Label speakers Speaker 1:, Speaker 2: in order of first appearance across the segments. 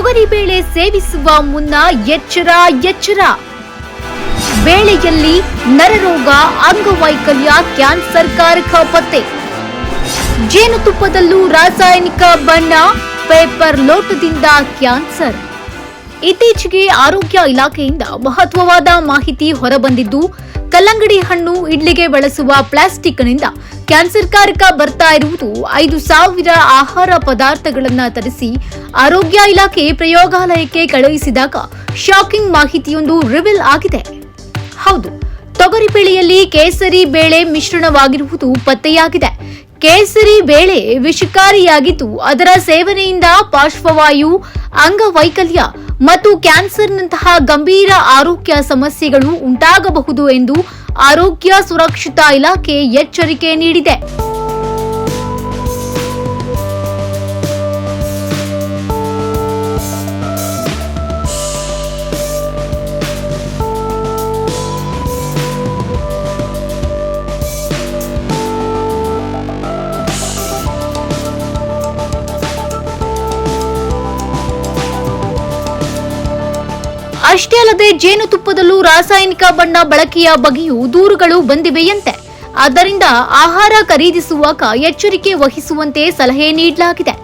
Speaker 1: ತೊಗರಿಬೇಳೆ ಸೇವಿಸುವ ಮುನ್ನ ಎಚ್ಚರ ಎಚ್ಚರ. ಬೇಳೆಯಲ್ಲಿ ನರರೋಗ, ಅಂಗವೈಕಲ್ಯ, ಕ್ಯಾನ್ಸರ್ ಕಾರಕ ಪತ್ತೆ. ಜೇನುತುಪ್ಪದಲ್ಲೂ ರಾಸಾಯನಿಕ ಬಣ್ಣ, ಪೇಪರ್ ಲೋಟದಿಂದ ಕ್ಯಾನ್ಸರ್. ಇತ್ತೀಚೆಗೆ ಆರೋಗ್ಯ ಇಲಾಖೆಯಿಂದ ಮಹತ್ವವಾದ ಮಾಹಿತಿ ಹೊರಬಂದಿದ್ದು, ಕಲ್ಲಂಗಡಿ ಹಣ್ಣು ಇಡ್ಲಿಗೆ ಬಳಸುವ ಪ್ಲಾಸ್ಟಿಕ್ನಿಂದ ಕ್ಯಾನ್ಸರ್ ಕಾರಕ ಬರ್ತಾ ಇರುವುದು 5,000 ಆಹಾರ ಪದಾರ್ಥಗಳನ್ನು ತರಿಸಿ ಆರೋಗ್ಯ ಇಲಾಖೆ ಪ್ರಯೋಗಾಲಯಕ್ಕೆ ಕಳುಹಿಸಿದಾಗ ಶಾಕಿಂಗ್ ಮಾಹಿತಿಯೊಂದು ರಿವೀಲ್ ಆಗಿದೆ. ಹೌದು, ತೊಗರಿಬೇಳೆಯಲ್ಲಿ ಕೇಸರಿ ಬೇಳೆ ಮಿಶ್ರಣವಾಗಿರುವುದು ಪತ್ತೆಯಾಗಿದೆ. ಕೇಸರಿ ಬೇಳೆ ವಿಷಕಾರಿಯಾಗಿದ್ದು, ಅದರ ಸೇವನೆಯಿಂದ ಪಾರ್ಶ್ವವಾಯು, ಅಂಗವೈಕಲ್ಯ ಮತ್ತು ಕ್ಯಾನ್ಸರ್ನಂತಹ ಗಂಭೀರ ಆರೋಗ್ಯ ಸಮಸ್ಯೆಗಳು ಉಂಟಾಗಬಹುದು ಎಂದು ಆರೋಗ್ಯ ಸುರಕ್ಷತಾ ಇಲಾಖೆ ಎಚ್ಚರಿಕೆ ನೀಡಿದೆ. ಅಷ್ಟೇ ಅಲ್ಲದೆ ಜೇನುತುಪ್ಪದಲ್ಲೂ ರಾಸಾಯನಿಕ ಬಣ್ಣ ಬಳಕೆಯ ಬಗ್ಗೆಯೂ ದೂರುಗಳು ಬಂದಿವೆಯಂತೆ. ಆದ್ದರಿಂದ ಆಹಾರ ಖರೀದಿಸುವಾಗ ಎಚ್ಚರಿಕೆ ವಹಿಸುವಂತೆ ಸಲಹೆ ನೀಡಲಾಗಿದೆ.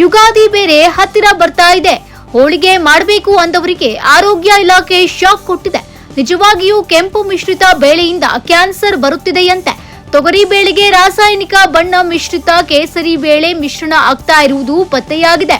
Speaker 1: ಯುಗಾದಿ ಬೇರೆ ಹತ್ತಿರ ಬರ್ತಾ ಇದೆ. ಹೋಳಿಗೆ ಮಾಡಬೇಕು ಅಂದವರಿಗೆ ಆರೋಗ್ಯ ಇಲಾಖೆ ಶಾಕ್ ಕೊಟ್ಟಿದೆ. ನಿಜವಾಗಿಯೂ ಕೆಂಪು ಮಿಶ್ರಿತ ಬೇಳೆಯಿಂದ ಕ್ಯಾನ್ಸರ್ ಬರುತ್ತಿದೆಯಂತೆ. ತೊಗರಿ ಬೇಳೆಗೆ ರಾಸಾಯನಿಕ ಬಣ್ಣ ಮಿಶ್ರಿತ ಕೇಸರಿ ಬೇಳೆ ಮಿಶ್ರಣ ಆಗ್ತಾ ಇರುವುದು ಪತ್ತೆಯಾಗಿದೆ.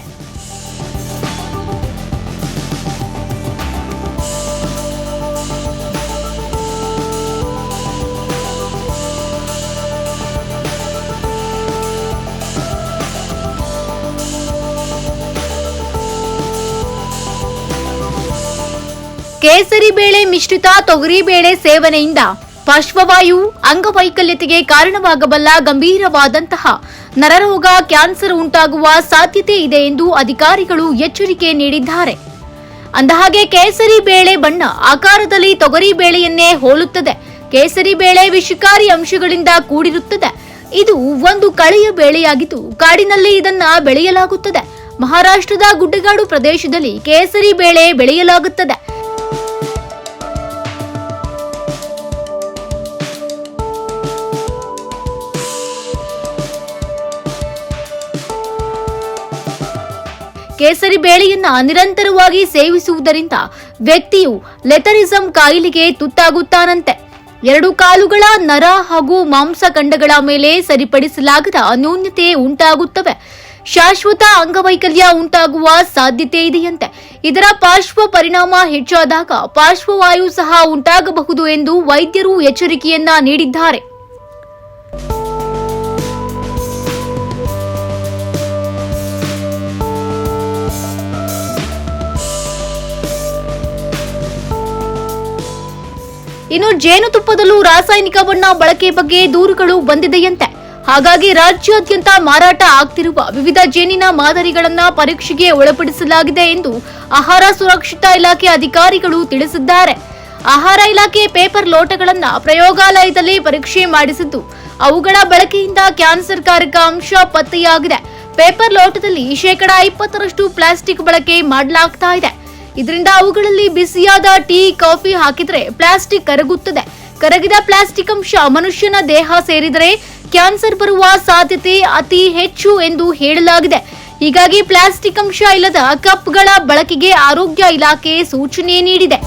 Speaker 1: ಕೇಸರಿ ಬೇಳೆ ಮಿಶ್ರಿತ ತೊಗರಿ ಬೇಳೆ ಸೇವನೆಯಿಂದ ಪಾರ್ಶ್ವವಾಯು, ಅಂಗವೈಕಲ್ಯತೆಗೆ ಕಾರಣವಾಗಬಲ್ಲ ಗಂಭೀರವಾದಂತಹ ನರರೋಗ, ಕ್ಯಾನ್ಸರ್ ಉಂಟಾಗುವ ಸಾಧ್ಯತೆ ಇದೆ ಎಂದು ಅಧಿಕಾರಿಗಳು ಎಚ್ಚರಿಕೆ ನೀಡಿದ್ದಾರೆ. ಅಂದಹಾಗೆ ಕೇಸರಿ ಬೇಳೆ ಬಣ್ಣ ಆಕಾರದಲ್ಲಿ ತೊಗರಿ ಬೇಳೆಯನ್ನೇ ಹೋಲುತ್ತದೆ. ಕೇಸರಿ ಬೇಳೆ ವಿಷಕಾರಿ ಅಂಶಗಳಿಂದ ಕೂಡಿರುತ್ತದೆ. ಇದು ಒಂದು ಕಳೆಯ ಬೇಳೆಯಾಗಿದ್ದು, ಕಾಡಿನಲ್ಲಿ ಇದನ್ನ ಬೆಳೆಯಲಾಗುತ್ತದೆ. ಮಹಾರಾಷ್ಟ್ರದ ಗುಡ್ಡಗಾಡು ಪ್ರದೇಶದಲ್ಲಿ ಕೇಸರಿ ಬೇಳೆ ಬೆಳೆಯಲಾಗುತ್ತದೆ. ಕೇಸರಿ ಬೇಳೆಯನ್ನ ನಿರಂತರವಾಗಿ ಸೇವಿಸುವುದರಿಂದ ವ್ಯಕ್ತಿಯು ಲೆಥರಿಸಂ ಕಾಯಿಲೆಗೆ ತುತ್ತಾಗುತ್ತಾನಂತೆ. 2 ಕಾಲುಗಳ ನರ ಹಾಗೂ ಮಾಂಸಖಂಡಗಳ ಮೇಲೆ ಸರಿಪಡಿಸಲಾಗದ ನ್ಯೂನತೆ ಉಂಟಾಗುತ್ತವೆ. ಶಾಶ್ವತ ಅಂಗವೈಕಲ್ಯ ಉಂಟಾಗುವ ಸಾಧ್ಯತೆ ಇದೆಯಂತೆ. ಇದರ ಪಾರ್ಶ್ವ ಪರಿಣಾಮ ಹೆಚ್ಚಾದಾಗ ಪಾರ್ಶ್ವವಾಯು ಸಹ ಉಂಟಾಗಬಹುದು ಎಂದು ವೈದ್ಯರು ಎಚ್ಚರಿಕೆಯನ್ನ ನೀಡಿದ್ದಾರೆ. ಇನ್ನು ಜೇನುತುಪ್ಪದಲ್ಲೂ ರಾಸಾಯನಿಕ ಬಣ್ಣ ಬಳಕೆ ಬಗ್ಗೆ ದೂರುಗಳು ಬಂದಿದೆಯಂತೆ. ಹಾಗಾಗಿ ರಾಜ್ಯಾದ್ಯಂತ ಮಾರಾಟ ಆಗ್ತಿರುವ ವಿವಿಧ ಜೇನಿನ ಮಾದರಿಗಳನ್ನು ಪರೀಕ್ಷೆಗೆ ಒಳಪಡಿಸಲಾಗಿದೆ ಎಂದು ಆಹಾರ ಸುರಕ್ಷತಾ ಇಲಾಖೆ ಅಧಿಕಾರಿಗಳು ತಿಳಿಸಿದ್ದಾರೆ. ಆಹಾರ ಇಲಾಖೆ ಪೇಪರ್ ಲೋಟಗಳನ್ನು ಪ್ರಯೋಗಾಲಯದಲ್ಲಿ ಪರೀಕ್ಷೆ ಮಾಡಿಸಿದ್ದು, ಅವುಗಳ ಬಳಕೆಯಿಂದ ಕ್ಯಾನ್ಸರ್ ಕಾರಕ ಅಂಶ ಪತ್ತೆಯಾಗಿದೆ. ಪೇಪರ್ ಲೋಟದಲ್ಲಿ 20% ಪ್ಲಾಸ್ಟಿಕ್ ಬಳಕೆ ಮಾಡಲಾಗ್ತಾ ಇದೆ. ಇದರಿಂದ ಅವುಗಳಲ್ಲಿ ಬಿಸಿಯಾದ ಟೀ, ಕಾಫಿ ಹಾಕಿದರೆ ಪ್ಲಾಸ್ಟಿಕ್ ಕರಗುತ್ತದೆ. ಕರಗಿದ ಪ್ಲಾಸ್ಟಿಕ್ ಅಂಶ ಮನುಷ್ಯನ ದೇಹ ಸೇರಿದರೆ ಕ್ಯಾನ್ಸರ್ ಬರುವ ಸಾಧ್ಯತೆ ಅತಿ ಹೆಚ್ಚು ಎಂದು ಹೇಳಲಾಗಿದೆ. ಹೀಗಾಗಿ ಪ್ಲಾಸ್ಟಿಕ್ ಅಂಶ ಇಲ್ಲದ ಕಪ್ಗಳ ಬಳಕೆಗೆ ಆರೋಗ್ಯ ಇಲಾಖೆ ಸೂಚನೆ ನೀಡಿದೆ.